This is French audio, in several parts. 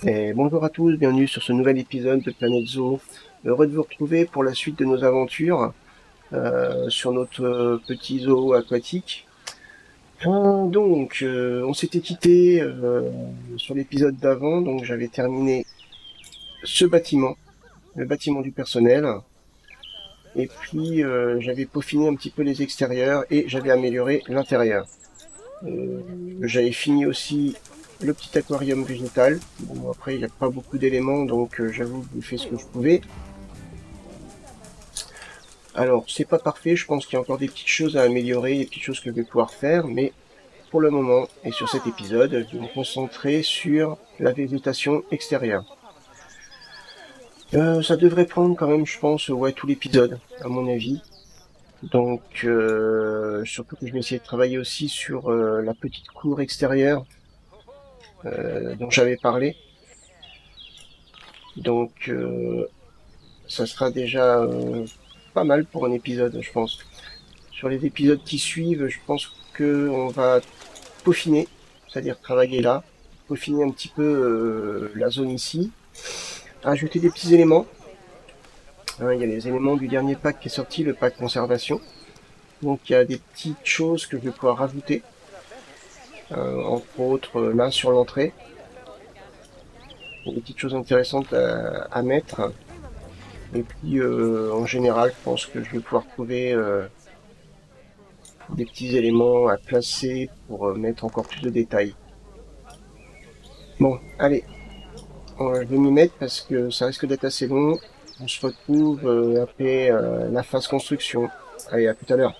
Et bonjour à tous, bienvenue sur ce nouvel épisode de Planète Zoo. Heureux de vous retrouver pour la suite de nos aventures sur notre petit zoo aquatique. On s'était quitté sur l'épisode d'avant, donc j'avais terminé ce bâtiment, le bâtiment du personnel, et puis j'avais peaufiné un petit peu les extérieurs et j'avais amélioré l'intérieur. J'avais fini aussi le petit aquarium végétal. Bon, après, il n'y a pas beaucoup d'éléments, donc j'avoue que j'ai fait ce que je pouvais. Alors, c'est pas parfait, je pense qu'il y a encore des petites choses à améliorer, des petites choses que je vais pouvoir faire, mais pour le moment, et sur cet épisode, je vais me concentrer sur la végétation extérieure. Ça devrait prendre quand même, je pense, ouais, tout l'épisode, à mon avis. Donc, surtout que je vais essayer de travailler aussi sur la petite cour extérieure dont j'avais parlé. Donc, ça sera déjà pas mal pour un épisode, je pense. Sur les épisodes qui suivent, je pense que on va peaufiner, c'est-à-dire travailler là, peaufiner un petit peu la zone ici, ajouter des petits éléments. Hein, il y a les éléments du dernier pack qui est sorti, le pack conservation. Donc il y a des petites choses que je vais pouvoir rajouter, entre autres là sur l'entrée, des petites choses intéressantes à mettre. Et puis en général, je pense que je vais pouvoir trouver des petits éléments à placer pour mettre encore plus de détails. Bon, allez, je vais m'y mettre parce que ça risque d'être assez long. On se retrouve après la phase construction. Allez, à tout à l'heure.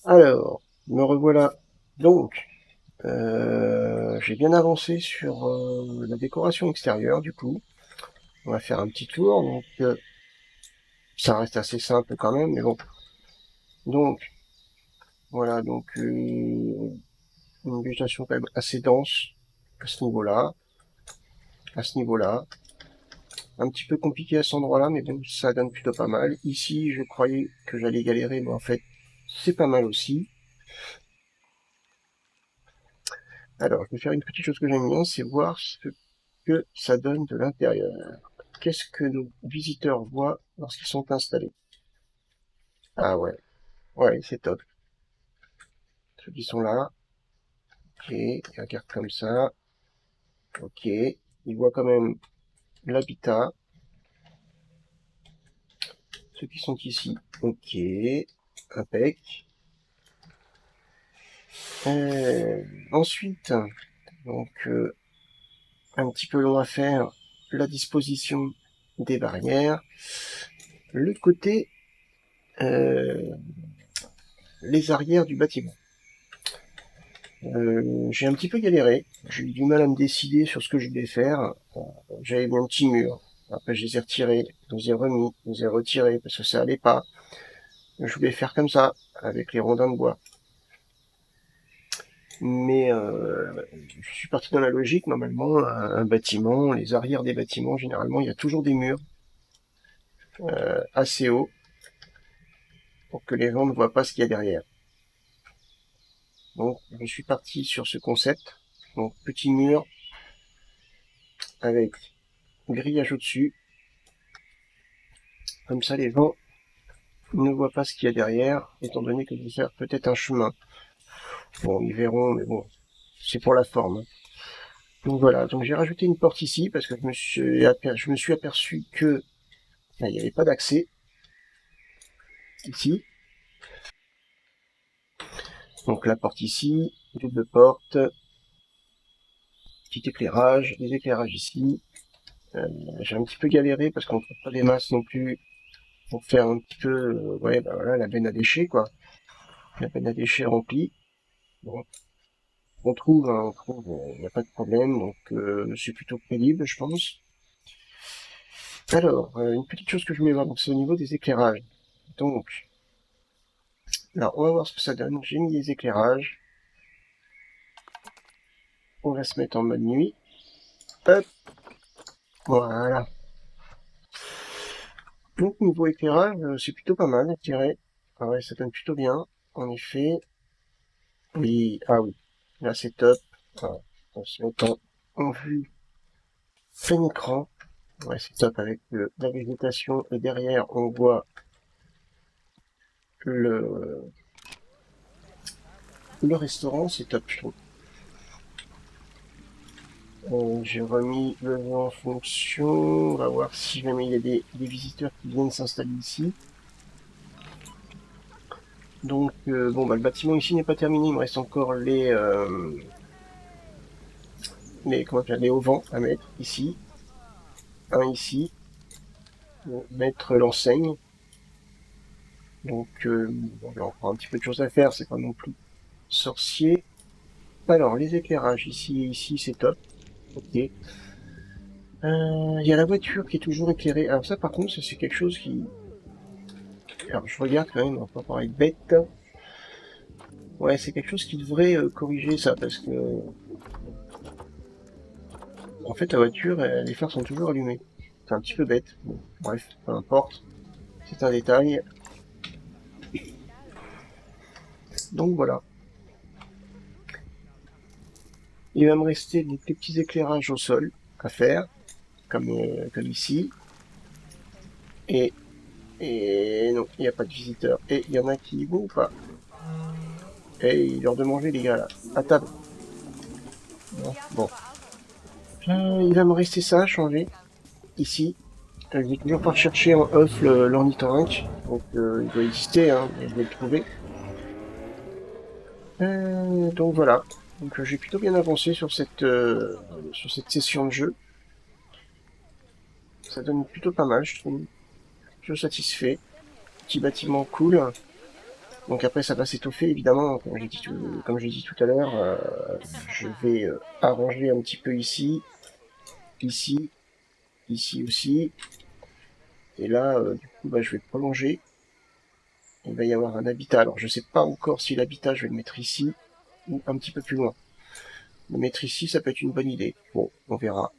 Alors, me revoilà. Donc, j'ai bien avancé sur la décoration extérieure, du coup. On va faire un petit tour, donc ça reste assez simple quand même, mais bon. Donc, voilà, donc une végétation quand même assez dense à ce niveau-là, à ce niveau-là. Un petit peu compliqué à cet endroit-là, mais bon, ça donne plutôt pas mal. Ici, je croyais que j'allais galérer, mais en fait, c'est pas mal aussi. Alors, je vais faire une petite chose que j'aime bien, c'est voir ce que ça donne de l'intérieur. Qu'est-ce que nos visiteurs voient lorsqu'ils sont installés? Ah ouais, ouais, c'est top. Ceux qui sont là, ok, ils regardent comme ça, ok, ils voient quand même l'habitat. Ceux qui sont ici, ok, impec. Ensuite, donc un petit peu long à faire, la disposition des barrières. Le côté, euh, les arrières du bâtiment. J'ai un petit peu galéré, j'ai eu du mal à me décider sur ce que je voulais faire. J'avais mis un petit mur, après je les ai retirés, je les ai remis, je les ai retirés parce que ça allait pas. Je voulais faire comme ça, avec les rondins de bois. Mais je suis parti dans la logique, normalement, un bâtiment, les arrières des bâtiments, généralement, il y a toujours des murs assez hauts pour que les gens ne voient pas ce qu'il y a derrière. Donc, je suis parti sur ce concept. Donc, petit mur avec grillage au-dessus. Comme ça, les gens ne voient pas ce qu'il y a derrière, étant donné que je vais faire peut-être un chemin. Bon, ils verront, mais bon, c'est pour la forme, hein. Donc voilà, donc j'ai rajouté une porte ici parce que je me suis aperçu que il n'y avait pas d'accès ici. Donc la porte ici, double porte, petit éclairage, les éclairages ici. J'ai un petit peu galéré parce qu'on ne trouve pas des masses non plus pour faire un petit peu, ouais, bah voilà, la benne à déchets, quoi. La benne à déchets remplie. Bon, on trouve, hein, on trouve, il n'y a pas de problème, donc c'est plutôt crédible, je pense. Alors, une petite chose que je voulais voir, donc c'est au niveau des éclairages. Donc, là, on va voir ce que ça donne. J'ai mis des éclairages. On va se mettre en mode nuit. Hop, voilà. Donc, niveau éclairage, c'est plutôt pas mal, je dirais. Ah ouais, ça donne plutôt bien, en effet. Oui, ah oui, là c'est top. Voilà. On se met en vue plein écran. Ouais, c'est top avec la végétation et derrière on voit le, le restaurant, c'est top, je trouve. J'ai remis le jeu en fonction. On va voir si jamais il y a des visiteurs qui viennent s'installer ici. Donc, bon, bah, le bâtiment ici n'est pas terminé. Il me reste encore comment dire, les auvents à mettre ici. Un ici. Mettre l'enseigne. Donc, bon, il y a encore un petit peu de choses à faire. C'est pas non plus sorcier. Alors, les éclairages ici et ici, c'est top. Ok. Il y a la voiture qui est toujours éclairée. Alors ça, par contre, ça, c'est quelque chose qui... Alors, je regarde quand même, on va pas paraître bête. Ouais, c'est quelque chose qui devrait corriger ça, parce que... En fait, la voiture, les phares sont toujours allumés. C'est un petit peu bête. Bon, bref, peu importe. C'est un détail. Donc voilà. Il va me rester des petits éclairages au sol à faire, comme ici. Et, et non, il n'y a pas de visiteurs. Et il y en a qui y vont ou pas? Et il est l'heure de manger, les gars, là. À table. Non. Bon. Il va me rester ça à changer. Ici. Je vais toujours pas chercher en off l'ornithorynque. Donc il doit exister, hein, mais je vais le trouver. Donc voilà. Donc j'ai plutôt bien avancé sur cette session de jeu. Ça donne plutôt pas mal, je trouve. Je suis satisfait. Petit bâtiment cool. Donc après, ça va s'étoffer, évidemment, comme j'ai dit tout à l'heure, je vais arranger un petit peu ici, ici, ici aussi, et là, du coup, bah, je vais prolonger. Il va y avoir un habitat. Alors, je sais pas encore si l'habitat, je vais le mettre ici ou un petit peu plus loin. Le mettre ici, ça peut être une bonne idée. Bon, on verra.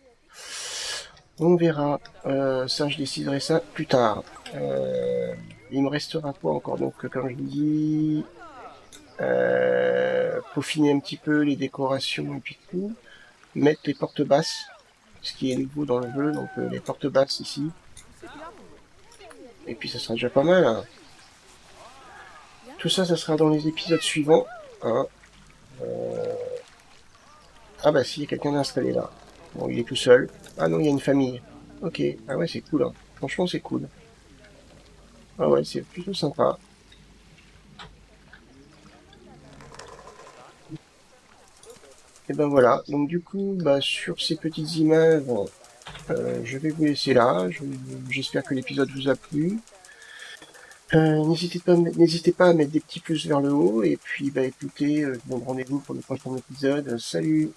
On verra. Ça, je déciderai ça plus tard. Il me restera quoi encore? Donc, comme je l'ai dit, peaufiner un petit peu les décorations et puis tout. Mettre les portes basses, ce qui est nouveau dans le jeu. Donc, les portes basses ici. Et puis, ça sera déjà pas mal, hein. Tout ça, ça sera dans les épisodes suivants, hein. Ah bah si, il y a quelqu'un d'installé là. Bon, il est tout seul. Ah non, il y a une famille. Ok, ah ouais, c'est cool, hein. Franchement, c'est cool. Ah ouais, c'est plutôt sympa. Et ben voilà, donc du coup, bah, sur ces petites images, je vais vous laisser là. J'espère que l'épisode vous a plu. N'hésitez pas à mettre des petits pouces vers le haut. Et puis, bah écoutez, je vous donne rendez-vous pour le prochain épisode. Salut!